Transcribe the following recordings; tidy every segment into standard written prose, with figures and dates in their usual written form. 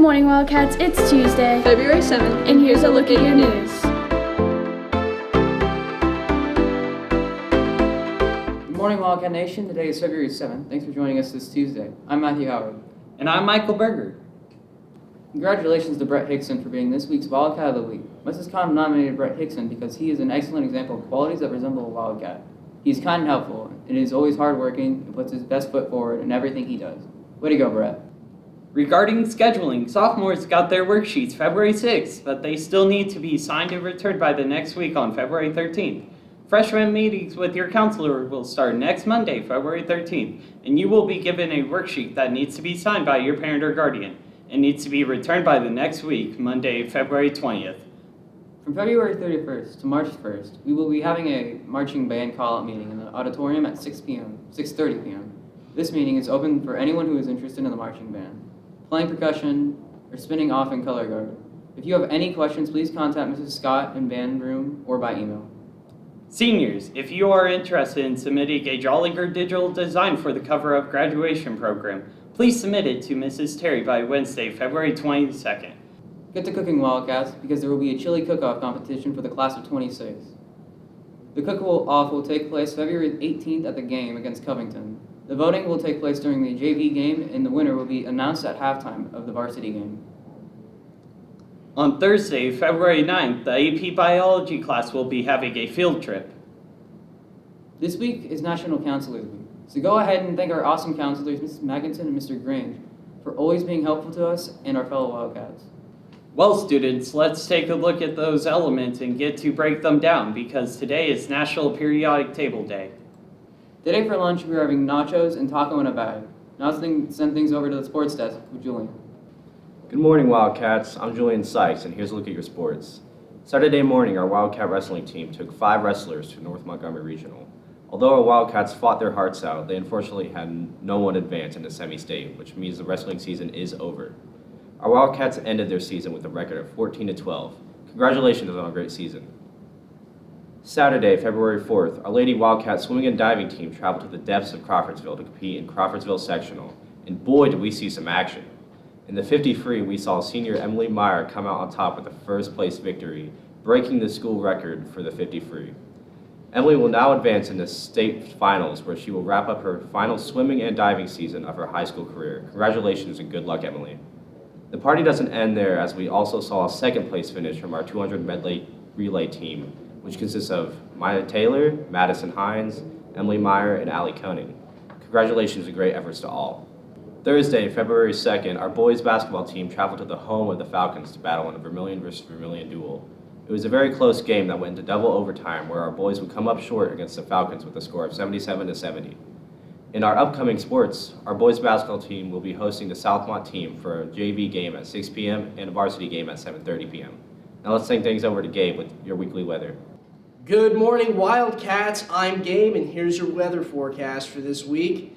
morning, Wildcats. It's Tuesday, February 7th, and here's a look at your news. Good morning, Wildcat Nation. Today is February 7th. Thanks for joining us this Tuesday. I'm Matthew Howard. And I'm Michael Berger. Congratulations to Brett Hickson for being this week's Wildcat of the Week. Mrs. Conn nominated Brett Hickson because he is an excellent example of qualities that resemble a Wildcat. He's kind and helpful, and is always hardworking and puts his best foot forward in everything he does. Way to go, Brett. Regarding scheduling, sophomores got their worksheets February 6th, but they still need to be signed and returned by the next week on February 13th. Freshman meetings with your counselor will start next Monday, February 13th, and you will be given a worksheet that needs to be signed by your parent or guardian and needs to be returned by the next week, Monday, February 20th. From February 31st to March 1st, we will be having a marching band call-out meeting in the auditorium at 6:30 p.m. This meeting is open for anyone who is interested in the marching band, playing percussion, or spinning off in color guard. If you have any questions, please contact Mrs. Scott in band room or by email. Seniors, if you are interested in submitting a Jolliger digital design for the cover-up graduation program, please submit it to Mrs. Terry by Wednesday, February 22nd. Get to cooking, Wildcats, because there will be a chili cook-off competition for the class of 26. The cook-off will take place February 18th at the game against Covington. The voting will take place during the JV game, and the winner will be announced at halftime of the varsity game. On Thursday, February 9th, the AP Biology class will be having a field trip. This week is National Counselors Week, so go ahead and thank our awesome counselors, Mrs. Magginson and Mr. Grange, for always being helpful to us and our fellow Wildcats. Well, students, let's take a look at those elements and get to break them down, because today is National Periodic Table Day. Today for lunch, we are having nachos and taco in a bag. Now let's send things over to the sports desk with Julian. Good morning, Wildcats. I'm Julian Sykes, and here's a look at your sports. Saturday morning, our Wildcat wrestling team took 5 wrestlers to North Montgomery Regional. Although our Wildcats fought their hearts out, they unfortunately had no one advance into semi-state, which means the wrestling season is over. Our Wildcats ended their season with a record of 14-12. Congratulations on a great season. Saturday, February 4th, our Lady Wildcat swimming and diving team traveled to the depths of Crawfordsville to compete in Crawfordsville Sectional, and boy did we see some action. In the 50 free, we saw senior Emily Meyer come out on top with a first place victory, breaking the school record for the 50 free. Emily will now advance into state finals, where she will wrap up her final swimming and diving season of her high school career. Congratulations and good luck, Emily. The party doesn't end there, as we also saw a second place finish from our 200 medley relay team, which consists of Maya Taylor, Madison Hines, Emily Meyer, and Allie Koenig. Congratulations and great efforts to all. Thursday, February 2nd, our boys basketball team traveled to the home of the Falcons to battle in a Vermilion versus Vermilion duel. It was a very close game that went into double overtime, where our boys would come up short against the Falcons with a score of 77-70. In our upcoming sports, our boys basketball team will be hosting the Southmont team for a JV game at 6 p.m. and a varsity game at 7:30 p.m. Now let's send things over to Gabe with your weekly weather. Good morning, Wildcats. I'm Gabe, and here's your weather forecast for this week.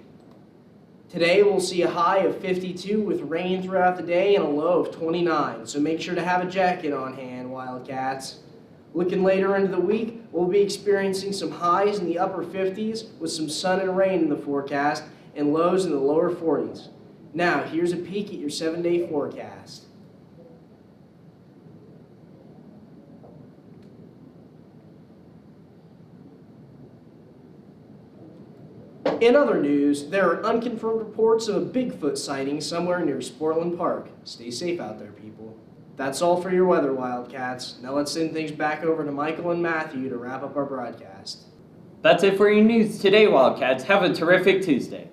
Today we'll see a high of 52 with rain throughout the day and a low of 29, so make sure to have a jacket on hand, Wildcats. Looking later into the week, we'll be experiencing some highs in the upper 50s with some sun and rain in the forecast and lows in the lower 40s. Now, here's a peek at your 7-day forecast. In other news, there are unconfirmed reports of a Bigfoot sighting somewhere near Sportland Park. Stay safe out there, people. That's all for your weather, Wildcats. Now let's send things back over to Michael and Matthew to wrap up our broadcast. That's it for your news today, Wildcats. Have a terrific Tuesday.